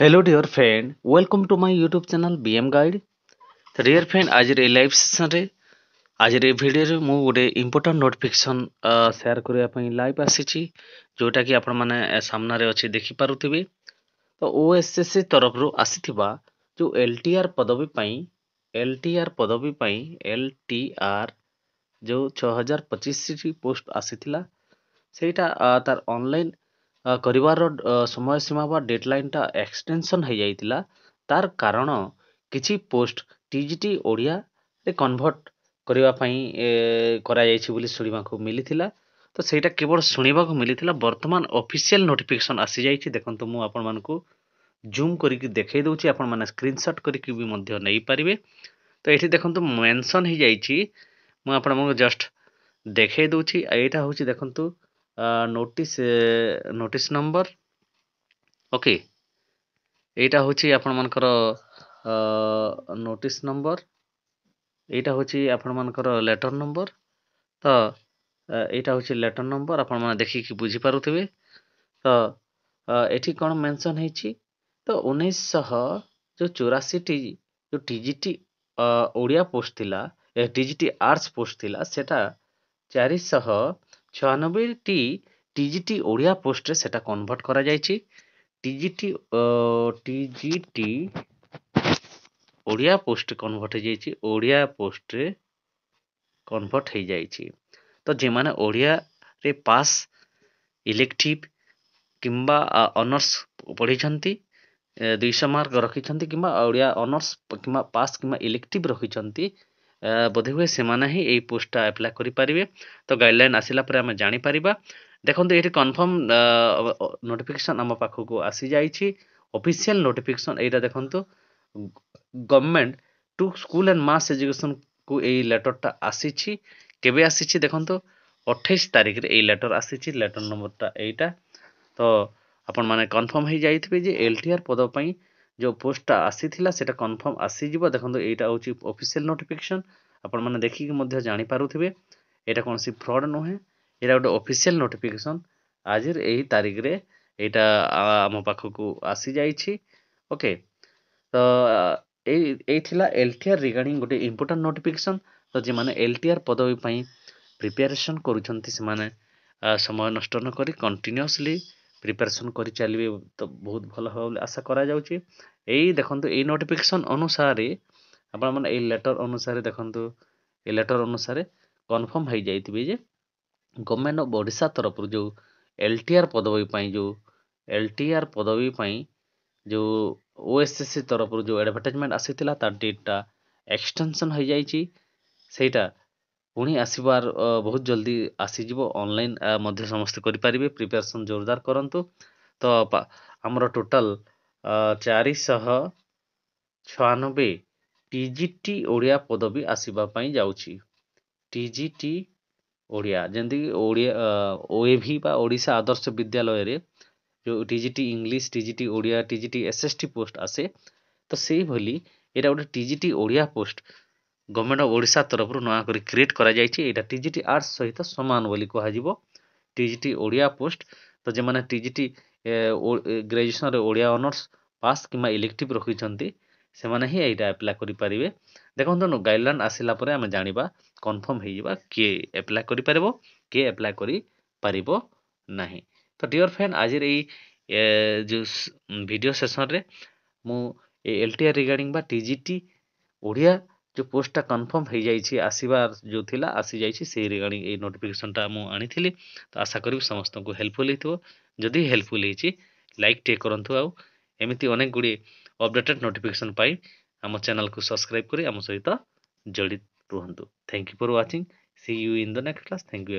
Hello dear friend, welcome to my YouTube channel BM Guide. तो dear friend आज रे live session रे आज रे भिडियो रे मु गोटे इंपोर्टेंट नोटिफिकेशन शेयर करबा पई लाइव आसीची जोटा कि आपण माने सामना रे अछि देखि पारुथिबे। तो ओएसएससी तरफ रु आसीथिबा जो एलटीआर पदवी पई एलटीआर जो 6025 सी पोस्ट आसीथिला ସେଇଟା ତାର ଅନଲାଇନ୍ କରିବାର ସମୟ ସୀମା ବା ଡେଡଲାଇନ୍ ଟା ଏକ୍ସଟେନସନ୍ ହେଇଯାଇଥିଲା। ତାର କାରଣ କିଛି ପୋଷ୍ଟ ଟିଜିଟି ଓଡ଼ିଆରେ କନଭର୍ଟ କରିବା ପାଇଁ କରାଯାଇଛି ବୋଲି ଶୁଣିବାକୁ ମିଳିଥିଲା। ତ ସେଇଟା କେବଳ ଶୁଣିବାକୁ ମିଳିଥିଲା। ବର୍ତ୍ତମାନ ଅଫିସିଆଲ ନୋଟିଫିକେସନ୍ ଆସିଯାଇଛି। ଦେଖନ୍ତୁ ମୁଁ ଆପଣମାନଙ୍କୁ ଜୁମ୍ କରିକି ଦେଖେଇ ଦଉଛି, ଆପଣମାନେ ସ୍କ୍ରିନଶଟ୍ କରିକି ବି ମଧ୍ୟ ନେଇପାରିବେ। ତ ଏଠି ଦେଖନ୍ତୁ ମେନସନ୍ ହେଇଯାଇଛି, ମୁଁ ଆପଣଙ୍କୁ ଜଷ୍ଟ ଦେଖେଇ ଦଉଛି। ଏଇଟା ହଉଛି ଦେଖନ୍ତୁ ନୋଟିସ୍ ନମ୍ବର। ଓକେ, ଏଇଟା ହଉଛି ଆପଣମାନଙ୍କର ନୋଟିସ୍ ନମ୍ବର, ଏଇଟା ହଉଛି ଆପଣମାନଙ୍କର ଲେଟର ନମ୍ବର। ତ ଏଇଟା ହଉଛି ଲେଟର ନମ୍ବର, ଆପଣମାନେ ଦେଖିକି ବୁଝିପାରୁଥିବେ। ତ ଏଠି କ'ଣ ମେନସନ୍ ହେଇଛି, ତ 1984ଟି ଯେଉଁ ଟିଜିଟି ଓଡ଼ିଆ ପୋଷ୍ଟ ଥିଲା, ଟିଜିଟି ଆର୍ଟ୍ସ ପୋଷ୍ଟ ଥିଲା, ସେଟା 496ଟି ଟିଜିଟି ଓଡ଼ିଆ ପୋଷ୍ଟରେ ସେଟା କନଭର୍ଟ କରାଯାଇଛି। ଟିଜିଟି ଓଡ଼ିଆ ପୋଷ୍ଟ କନଭର୍ଟ ହେଇଯାଇଛି, ଓଡ଼ିଆ ପୋଷ୍ଟରେ କନଭର୍ଟ ହେଇଯାଇଛି। ତ ଯେମାନେ ଓଡ଼ିଆରେ ପାସ୍, ଇଲେକ୍ଟିଭ୍ କିମ୍ବା ଅନର୍ସ ପଢ଼ିଛନ୍ତି, 200 ମାର୍କ ରଖିଛନ୍ତି, କିମ୍ବା ଓଡ଼ିଆ ଅନର୍ସ କିମ୍ବା ପାସ୍ କିମ୍ବା ଇଲେକ୍ଟିଭ୍ ରଖିଛନ୍ତି, ବୋଧହୁଏ ସେମାନେ ହିଁ ଏଇ ପୋଷ୍ଟଟା ଆପ୍ଲାଏ କରିପାରିବେ। ତ ଗାଇଡ଼ଲାଇନ୍ ଆସିଲା ପରେ ଆମେ ଜାଣିପାରିବା। ଦେଖନ୍ତୁ ଏଠି କନଫର୍ମ ନୋଟିଫିକେସନ୍ ଆମ ପାଖକୁ ଆସିଯାଇଛି। ଅଫିସିଆଲ ନୋଟିଫିକେସନ୍ ଏଇଟା ଦେଖନ୍ତୁ, government to school and mass ଏଜୁକେସନକୁ ଏଇ ଲେଟରଟା ଆସିଛି। କେବେ ଆସିଛି ଦେଖନ୍ତୁ, 28 ତାରିଖରେ ଏଇ ଲେଟର ଆସିଛି। ଲେଟର ନମ୍ବରଟା ଏଇଟା। ତ ଆପଣମାନେ କନଫର୍ମ ହେଇଯାଇଥିବେ ଯେ ଏଲଟିଆର ପଦ ପାଇଁ ଯେଉଁ ପୋଷ୍ଟଟା ଆସିଥିଲା ସେଟା କନଫର୍ମ ଆସିଯିବ। ଦେଖନ୍ତୁ ଏଇଟା ହେଉଛି ଅଫିସିଆଲ ନୋଟିଫିକେସନ୍, ଆପଣମାନେ ଦେଖିକି ମଧ୍ୟ ଜାଣିପାରୁଥିବେ। ଏଇଟା କୌଣସି ଫ୍ରଡ୍ ନୁହେଁ, ଏଇଟା ଗୋଟେ ଅଫିସିଆଲ ନୋଟିଫିକେସନ୍। ଆଜିର ଏହି ତାରିଖରେ ଏଇଟା ଆମ ପାଖକୁ ଆସିଯାଇଛି। ଓକେ, ତ ଏଇ ଥିଲା ଏଲଟିଆର ରିଗାର୍ଡିଂ ଗୋଟେ ଇମ୍ପୋର୍ଟାଣ୍ଟ ନୋଟିଫିକେସନ୍। ତ ଯେମାନେ ଏଲଟିଆର ପଦବୀ ପାଇଁ ପ୍ରିପାରେସନ୍ କରୁଛନ୍ତି, ସେମାନେ ସମୟ ନଷ୍ଟ ନ କରି କଣ୍ଟିନ୍ୟୁଅସଲି ପ୍ରିପାରେସନ୍ କରି ଚାଲିବେ, ତ ବହୁତ ଭଲ ହେବ ବୋଲି ଆଶା କରାଯାଉଛି। ଏଇ ଦେଖନ୍ତୁ ଏଇ ନୋଟିଫିକେସନ୍ ଅନୁସାରେ ଆପଣମାନେ ଏଇ ଲେଟର ଅନୁସାରେ ଦେଖନ୍ତୁ, ଏଇ ଲେଟର ଅନୁସାରେ କନଫର୍ମ ହେଇଯାଇଥିବେ ଯେ ଗଭର୍ଣ୍ଣମେଣ୍ଟ ଅଫ୍ ଓଡ଼ିଶା ତରଫରୁ ଯେଉଁ ଏଲଟିଆର ପଦବୀ ପାଇଁ ଯେଉଁ ଓଏସଏସସି ତରଫରୁ ଯେଉଁ ଆଡ଼ଭର୍ଟାଇଜମେଣ୍ଟ ଆସିଥିଲା, ତାର ଡେଟ୍ଟା ଏକ୍ସଟେନସନ୍ ହେଇଯାଇଛି। ସେଇଟା ପୁଣି ଆସିବାର ବହୁତ ଜଲ୍ଦି ଆସିଯିବ। ଅନଲାଇନ୍ ମଧ୍ୟ ସମସ୍ତେ କରିପାରିବେ। ପ୍ରିପାରେସନ୍ ଜୋରଦାର କରନ୍ତୁ। ତ ଆମର ଟୋଟାଲ 496 ଟିଜିଟି ଓଡ଼ିଆ ପଦବୀ ଆସିବା ପାଇଁ ଯାଉଛି। ଟିଜିଟି ଓଡ଼ିଆ, ଯେମିତିକି ଓଏଭି ବା ଓଡ଼ିଶା ଆଦର୍ଶ ବିଦ୍ୟାଳୟରେ ଯେଉଁ TGT English, TGT Odia, TGT SST post ଆସେ, ତ ସେଇଭଳି ଏଇଟା ଗୋଟେ TGT Odia post government of Odisha ତରଫରୁ ନୂଆ କରି କ୍ରିଏଟ୍ କରାଯାଇଛି। ଏଇଟା ଟିଜିଟି ଆର୍ଟ୍ସ ସହିତ ସମାନ ବୋଲି କୁହାଯିବ। ଟିଜିଟି ଓଡ଼ିଆ ପୋଷ୍ଟ, ତ ଯେମାନେ ଟିଜିଟି ଗ୍ରାଜୁଏସନରେ ଓଡ଼ିଆ ଅନର୍ସ ପାସ୍ କିମ୍ବା ଇଲେକ୍ଟିଭ୍ ରଖିଛନ୍ତି, ସେମାନେ ହିଁ ଏଇଟା ଆପ୍ଲାଏ କରିପାରିବେ। ଦେଖନ୍ତୁ ଗାଇଡ଼ଲାଇନ୍ ଆସିଲା ପରେ ଆମେ ଜାଣିବା, କନଫର୍ମ ହେଇଯିବା କିଏ ଆପ୍ଲାଏ କରିପାରିବ, କିଏ ଆପ୍ଲାଏ କରିପାରିବ ନାହିଁ। ତ ଡିଅର ଫ୍ରେଣ୍ଡ, ଆଜିର ଏଇ ଯେଉଁ ଭିଡ଼ିଓ ସେସନରେ ମୁଁ ଏ ଏଲଟିଆର ରିଗାର୍ଡିଂ ବା ଟିଜିଟି ଓଡ଼ିଆ ଯେଉଁ ପୋଷ୍ଟଟା କନଫର୍ମ ହେଇଯାଇଛି, ଆସିବାର ଯେଉଁ ଥିଲା ଆସିଯାଇଛି, ସେଇ ରିଗାର୍ଡିଂ ଏଇ ନୋଟିଫିକେସନଟା ମୁଁ ଆଣିଥିଲି। ତ ଆଶା କରିବି ସମସ୍ତଙ୍କୁ ହେଲ୍ପଫୁଲ୍ ହେଇଥିବ। ଯଦି ହେଲ୍ପଫୁଲ୍ ହେଇଛି ଲାଇକ୍ ଟିକେ କରନ୍ତୁ, ଆଉ ଏମିତି ଅନେକ ଗୁଡ଼ିଏ ଅପଡେଟେଡ୍ ନୋଟିଫିକେସନ୍ ପାଇଁ ଆମ ଚ୍ୟାନେଲକୁ ସବସ୍କ୍ରାଇବ୍ କରି ଆମ ସହିତ ଜଡ଼ିତ ରୁହନ୍ତୁ। Thank you for watching. See you in the next class. Thank you.